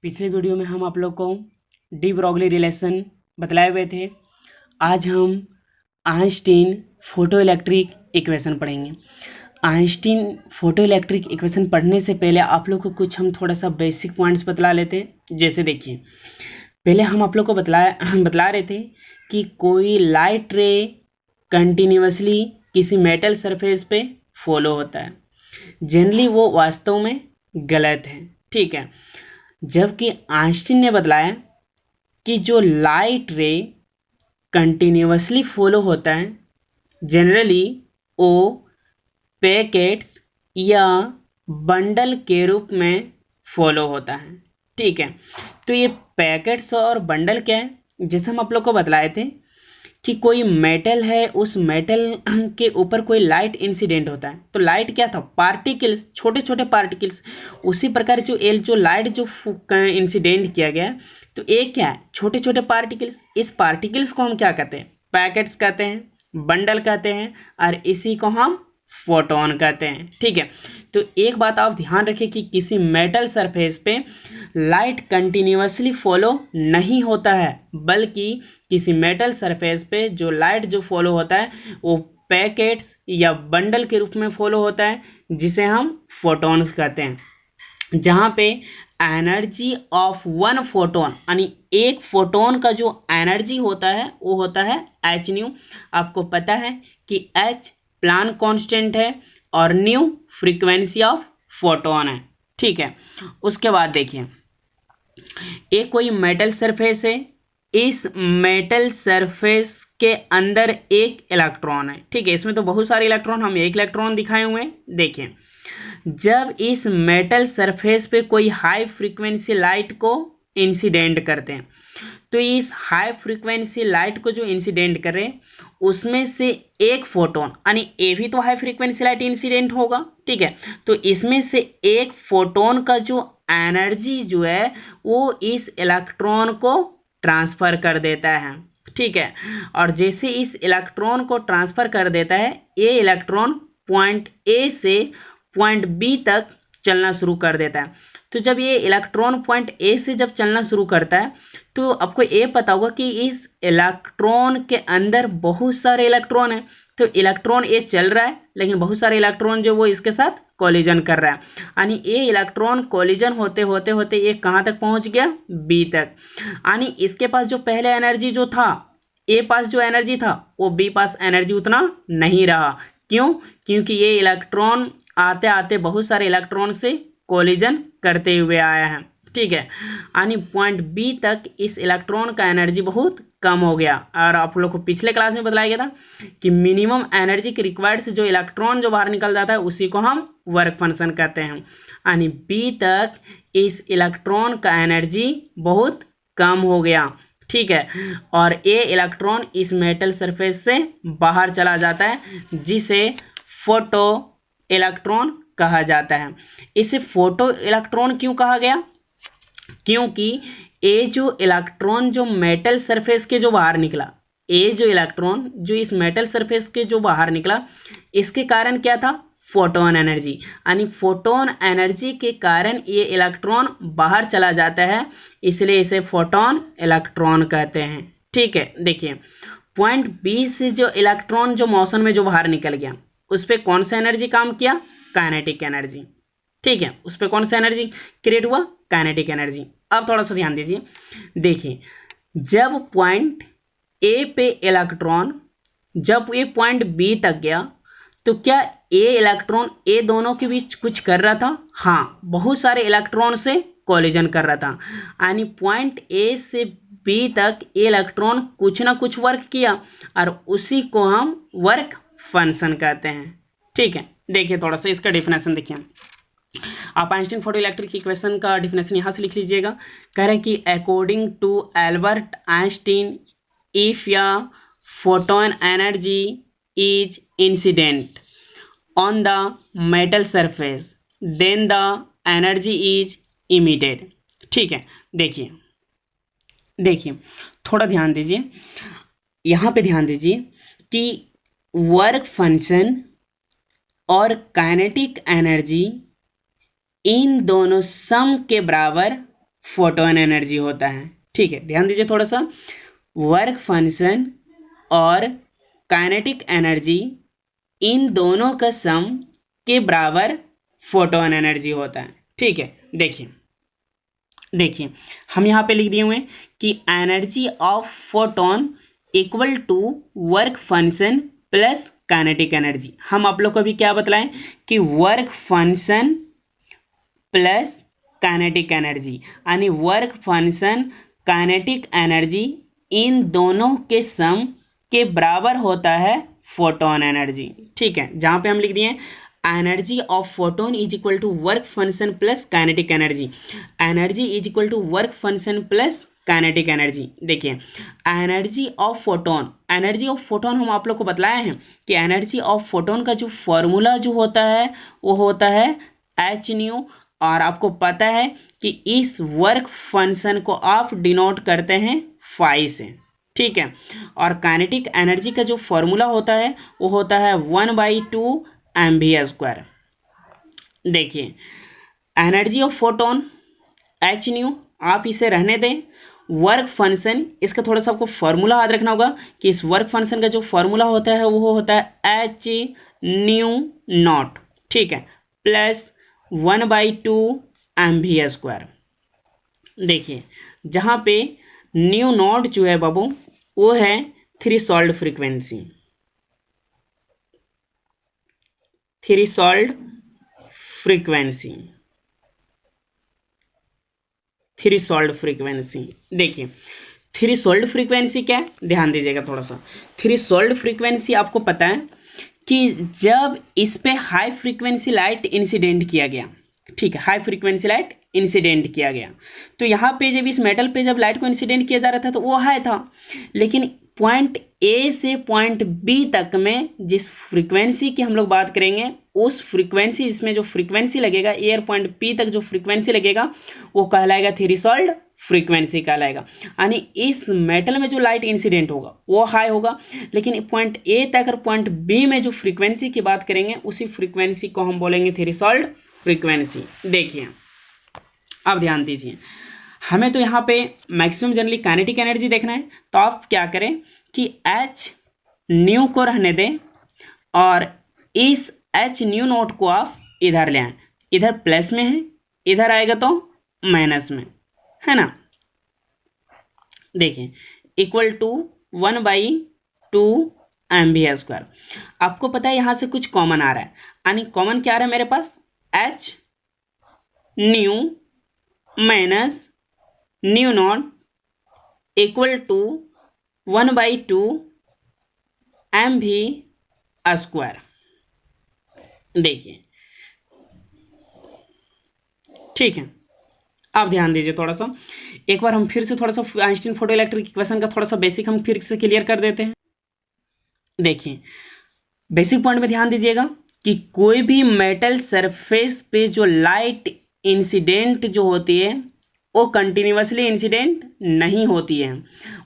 पिछले वीडियो में हम आप लोग को डी ब्रॉगली रिलेशन बतलाए हुए थे। आज हम आइंस्टीन फोटो इलेक्ट्रिक इक्वेशन पढ़ेंगे। आइंस्टीन फोटो इलेक्ट्रिक इक्वेशन पढ़ने से पहले आप लोग को कुछ हम थोड़ा सा बेसिक पॉइंट्स बतला लेते हैं। जैसे देखिए, पहले हम आप लोग को बतला रहे थे कि कोई लाइट रे कंटिन्यूसली किसी मेटल सरफेस पे फॉलो होता है, जनरली वो वास्तव में गलत है। ठीक है, जबकि आइंस्टीन ने बतलाया कि जो लाइट रे कंटिन्यूसली फॉलो होता है, जनरली वो पैकेट्स या बंडल के रूप में फॉलो होता है। ठीक है, तो ये पैकेट्स और बंडल क्या है, जैसे हम आप लोग को बतलाए थे कि कोई मेटल है, उस मेटल के ऊपर कोई लाइट इंसिडेंट होता है। तो लाइट क्या था? पार्टिकल्स, छोटे छोटे पार्टिकल्स। उसी प्रकार जो लाइट जो इंसिडेंट किया गया, तो एक क्या है? छोटे छोटे पार्टिकल्स। इस पार्टिकल्स को हम क्या कहते हैं? पैकेट्स कहते हैं, बंडल कहते हैं, और इसी को हम फोटोन कहते हैं। ठीक है, तो एक बात आप ध्यान रखें कि किसी मेटल सरफेस पे लाइट कंटिन्यूसली फॉलो नहीं होता है, बल्कि किसी मेटल सरफेस पे जो लाइट जो फॉलो होता है वो पैकेट्स या बंडल के रूप में फॉलो होता है, जिसे हम फोटॉन्स कहते हैं। जहाँ पे एनर्जी ऑफ वन फोटोन, यानी एक फोटोन का जो एनर्जी होता है वो होता है एच न्यू। आपको पता है कि एच प्लांक कांस्टेंट है और न्यू फ्रीक्वेंसी ऑफ फोटोन है। ठीक है, उसके बाद देखिए, एक कोई मेटल सरफेस है, इस मेटल सरफेस के अंदर एक इलेक्ट्रॉन है। ठीक है, इसमें तो बहुत सारे इलेक्ट्रॉन, हम एक इलेक्ट्रॉन दिखाए हुए हैं। देखिए, जब इस मेटल सरफेस पे कोई हाई फ्रीक्वेंसी लाइट को इंसिडेंट करते हैं, तो इस हाई फ्रीक्वेंसी लाइट को जो इंसिडेंट कर रहे हैं उसमें से एक फोटोन, यानी ये भी तो हाई फ्रीक्वेंसी लाइट इंसिडेंट होगा। ठीक है, तो इसमें से एक फोटोन का जो एनर्जी जो है वो इस इलेक्ट्रॉन को ट्रांसफ़र कर देता है। ठीक है, और जैसे इस इलेक्ट्रॉन को ट्रांसफ़र कर देता है, ये इलेक्ट्रॉन पॉइंट ए से पॉइंट बी तक चलना शुरू कर देता है। तो जब ये इलेक्ट्रॉन पॉइंट ए से जब चलना शुरू करता है, तो आपको ये पता होगा कि इस इलेक्ट्रॉन के अंदर बहुत सारे इलेक्ट्रॉन हैं। तो इलेक्ट्रॉन ये चल रहा है, लेकिन बहुत सारे इलेक्ट्रॉन जो वो इसके साथ कोलिजन कर रहा है, यानी ये इलेक्ट्रॉन कोलिजन होते होते होते ये कहाँ तक पहुँच गया? बी तक। यानी इसके पास जो पहले एनर्जी जो था, ए पास जो एनर्जी था, वो बी पास एनर्जी उतना नहीं रहा। क्यों? क्योंकि ये इलेक्ट्रॉन आते आते बहुत सारे इलेक्ट्रॉन से कोलिजन करते हुए आया है। ठीक है, यानी पॉइंट बी तक इस इलेक्ट्रॉन का एनर्जी बहुत कम हो गया। और आप लोग को पिछले क्लास में बताया गया था कि मिनिमम एनर्जी के रिक्वायर्ड से जो इलेक्ट्रॉन जो बाहर निकल जाता है उसी को हम वर्क फंक्शन कहते हैं। यानी बी तक इस इलेक्ट्रॉन का एनर्जी बहुत कम हो गया। ठीक है, और ये इलेक्ट्रॉन इस मेटल सरफेस से बाहर चला जाता है, जिसे फोटो इलेक्ट्रॉन कहा जाता है। इसे फोटो इलेक्ट्रॉन क्यों कहा गया? क्योंकि ये जो इलेक्ट्रॉन जो मेटल सरफेस के जो बाहर निकला, ये जो इलेक्ट्रॉन जो इस मेटल सरफेस के जो बाहर निकला, इसके कारण क्या था? Photon energy. यानी फोटोन एनर्जी के कारण ये इलेक्ट्रॉन बाहर चला जाता है, इसलिए इसे फोटोन इलेक्ट्रॉन कहते हैं। ठीक है, देखिए, पॉइंट बी से जो इलेक्ट्रॉन जो मोशन में जो बाहर निकल गया, उस पर कौन सा एनर्जी काम किया? Kinetic energy. ठीक है, उस पर कौन सा एनर्जी क्रिएट हुआ? Kinetic energy. अब थोड़ा सा ध्यान दीजिए, देखिए, जब पॉइंट ए पे इलेक्ट्रॉन जब ये पॉइंट बी तक गया, तो क्या ए इलेक्ट्रॉन ए दोनों के बीच कुछ कर रहा था? हाँ, बहुत सारे इलेक्ट्रॉन से कोलिजन कर रहा था। यानी पॉइंट ए से बी तक ए इलेक्ट्रॉन कुछ ना कुछ वर्क किया, और उसी को हम वर्क फंक्शन कहते हैं। ठीक है, देखिए, थोड़ा सा इसका डिफिनेशन देखिए। आप आइंस्टीन फोटो इलेक्ट्रिक इक्वेशन का डिफिनेशन यहाँ से लिख लीजिएगा। कह रहे हैं कि according to Albert Einstein, if या photon energy is incident on the metal surface, then the energy is emitted. ठीक है, देखिए, थोड़ा ध्यान दीजिए, यहाँ पे ध्यान दीजिए कि वर्क फंक्शन और काइनेटिक एनर्जी इन दोनों सम के बराबर फोटोन एनर्जी होता है। ठीक है, ध्यान दीजिए थोड़ा सा, वर्क फंक्शन और काइनेटिक एनर्जी इन दोनों का सम के बराबर फोटोन एनर्जी होता है। ठीक है, देखिए हम यहाँ पे लिख दिए हुए हैं कि energy of photon equal to work function plus kinetic energy. हम आप लोग को भी क्या बतलाएं कि work function plus kinetic energy, यानी वर्क फंक्शन काइनेटिक एनर्जी इन दोनों के सम के बराबर होता है फोटोन एनर्जी। ठीक है, जहाँ पे हम लिख दिए energy of photon is equal to work function plus kinetic energy, energy is equal to work function plus kinetic energy. देखिए एनर्जी ऑफ फोटोन हम आप लोग को बतलाए हैं कि एनर्जी ऑफ फोटोन का जो फॉर्मूला जो होता है वो होता है एच न्यू, और आपको पता है कि इस वर्क फंक्शन को आप डिनोट करते हैं फाई से। ठीक है, और काइनेटिक एनर्जी का जो फॉर्मूला होता है वो होता है 1/2 mv²। देखिए energy of photon H new, आप इसे रहने दें, वर्क फंक्शन इसका थोड़ा सा आपको फॉर्मूला याद रखना होगा कि इस वर्क फंक्शन का जो फॉर्मूला होता है वो होता है एच न्यू नॉट। ठीक है, प्लस 1/2 mv²। देखिए जहाँ पे न्यू नॉट जो है बाबू वो है थ्रेशोल्ड फ्रीक्वेंसी, थ्रेशोल्ड फ्रीक्वेंसी। देखिए थ्रेशोल्ड फ्रीक्वेंसी क्या है, ध्यान दीजिएगा थोड़ा सा। थ्रेशोल्ड फ्रीक्वेंसी आपको पता है कि जब इस पे हाई फ्रीक्वेंसी लाइट इंसिडेंट किया गया, ठीक है, हाई फ्रीक्वेंसी लाइट इंसिडेंट किया गया, तो यहाँ पे जब इस मेटल पे जब लाइट को इंसिडेंट किया जा रहा था तो वो हाई था, लेकिन पॉइंट ए से पॉइंट बी तक में जिस फ्रीक्वेंसी की हम लोग बात करेंगे उस फ्रीक्वेंसी, इसमें जो फ्रीक्वेंसी लगेगा एयर पॉइंट पी तक जो फ्रीक्वेंसी लगेगा वो कहलाएगा थ्रेशोल्ड फ्रीक्वेंसी कहलाएगा। यानी इस मेटल में जो लाइट इंसिडेंट होगा वो हाई होगा, लेकिन पॉइंट ए तक और पॉइंट बी में जो फ्रीक्वेंसी की बात करेंगे उसी फ्रीक्वेंसी को हम बोलेंगे थ्रेशोल्ड फ्रीक्वेंसी। देखिए अब ध्यान दीजिए, हमें तो यहाँ पे मैक्सिमम जनरली काइनेटिक एनर्जी देखना है, तो आप क्या करें कि एच न्यू को रहने दें और इस एच न्यू नोट को आप इधर ले आएं, इधर प्लस में है, इधर आएगा तो माइनस में, है ना। देखिए इक्वल टू 1/2 mv²। आपको पता है यहाँ से कुछ कॉमन आ रहा है, यानी कॉमन क्या आ रहा है मेरे पास, h nu minus nu not equal to 1/2 mv²। देखिए ठीक है, अब ध्यान दीजिए थोड़ा सा, एक बार हम फिर से थोड़ा सा आइंस्टीन फोटो इलेक्ट्रिक इक्वेशन का थोड़ा सा बेसिक हम फिर से क्लियर कर देते हैं। देखिए बेसिक पॉइंट में ध्यान दीजिएगा कि कोई भी मेटल सरफेस पे जो लाइट इंसिडेंट जो होती है वो कंटिन्यूसली इंसिडेंट नहीं होती है,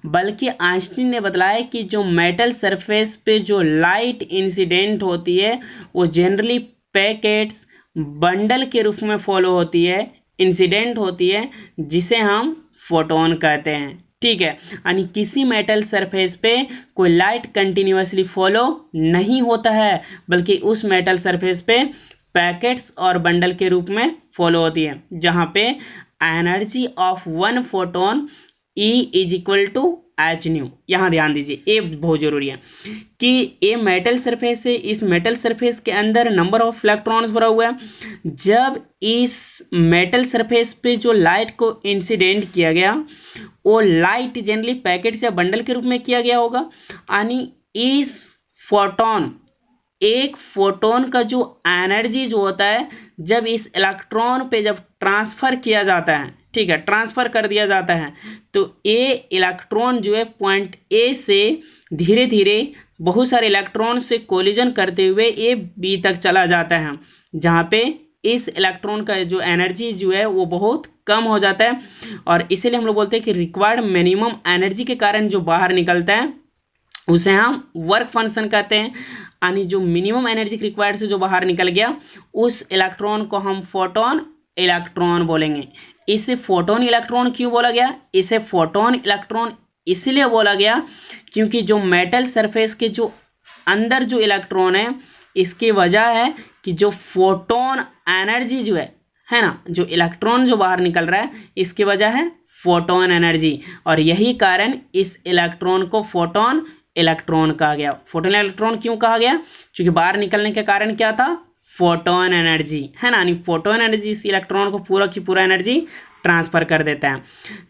बल्कि आइंस्टीन ने बतलाया कि जो मेटल सरफेस पे जो लाइट इंसिडेंट होती है वो जनरली पैकेट्स बंडल के रूप में फॉलो होती है, इंसिडेंट होती है, जिसे हम फोटोन कहते हैं। ठीक है, यानी किसी मेटल सरफेस पे कोई लाइट कंटिन्यूसली फॉलो नहीं होता है, बल्कि उस मेटल सरफेस पे पैकेट्स और बंडल के रूप में फॉलो होती है, जहाँ पे energy of one photon E is equal to h nu. यहाँ ध्यान दीजिए, ये बहुत जरूरी है कि ये मेटल सरफेस है, इस मेटल सरफेस के अंदर नंबर ऑफ इलेक्ट्रॉन्स भरा हुआ है। जब इस मेटल सरफेस पे जो लाइट को इंसिडेंट किया गया वो लाइट जनरली पैकेट्स या बंडल के रूप में किया गया होगा, यानी इस फोटोन, एक फोटोन का जो एनर्जी जो होता है जब इस इलेक्ट्रॉन पे जब ट्रांसफ़र किया जाता है, ठीक है, ट्रांसफ़र कर दिया जाता है, तो ये इलेक्ट्रॉन जो है पॉइंट ए से धीरे धीरे बहुत सारे इलेक्ट्रॉन से कोलिजन करते हुए ए बी तक चला जाता है, जहाँ पे इस इलेक्ट्रॉन का जो एनर्जी जो है वो बहुत कम हो जाता है, और इसीलिए हम लोग बोलते हैं कि रिक्वायर्ड मिनिमम एनर्जी के कारण जो बाहर निकलता है उसे हम वर्क फंक्शन कहते हैं। यानी जो मिनिमम एनर्जी रिक्वायर्ड से जो बाहर निकल गया उस इलेक्ट्रॉन को हम फोटोन इलेक्ट्रॉन बोलेंगे। इसे फोटोन इलेक्ट्रॉन क्यों बोला गया? इसे फोटोन इलेक्ट्रॉन इसलिए बोला गया क्योंकि जो मेटल सरफेस के जो अंदर जो इलेक्ट्रॉन है, इसकी वजह है कि जो फोटोन एनर्जी जो है ना, जो इलेक्ट्रॉन जो बाहर निकल रहा है, इसकी वजह है फोटोन एनर्जी। और यही कारण इस इलेक्ट्रॉन को फोटोन इलेक्ट्रॉन कहा गया। फोटोन इलेक्ट्रॉन क्यों कहा गया? क्योंकि बाहर निकलने के कारण क्या था? फोटोन एनर्जी, है ना। फोटोन एनर्जी इस इलेक्ट्रॉन को पूरा की पूरा एनर्जी ट्रांसफर कर देता है।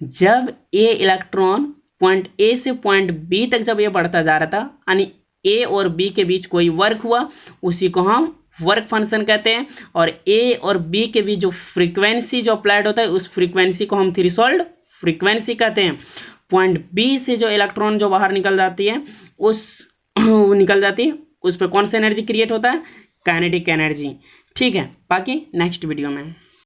जब ये इलेक्ट्रॉन पॉइंट ए से पॉइंट बी तक जब ये बढ़ता जा रहा था, यानी ए और बी के बीच कोई वर्क हुआ, उसी को हम वर्क फंक्शन कहते हैं। और ए और बी के बीच जो फ्रीक्वेंसी जो अप्लाइड होता है, उस फ्रीक्वेंसी को हम थ्रेशोल्ड फ्रीक्वेंसी कहते हैं। पॉइंट बी से जो इलेक्ट्रॉन जो बाहर निकल जाती है, उस पर कौन सा एनर्जी क्रिएट होता है? Kinetic energy. ठीक है, बाकी नेक्स्ट वीडियो में।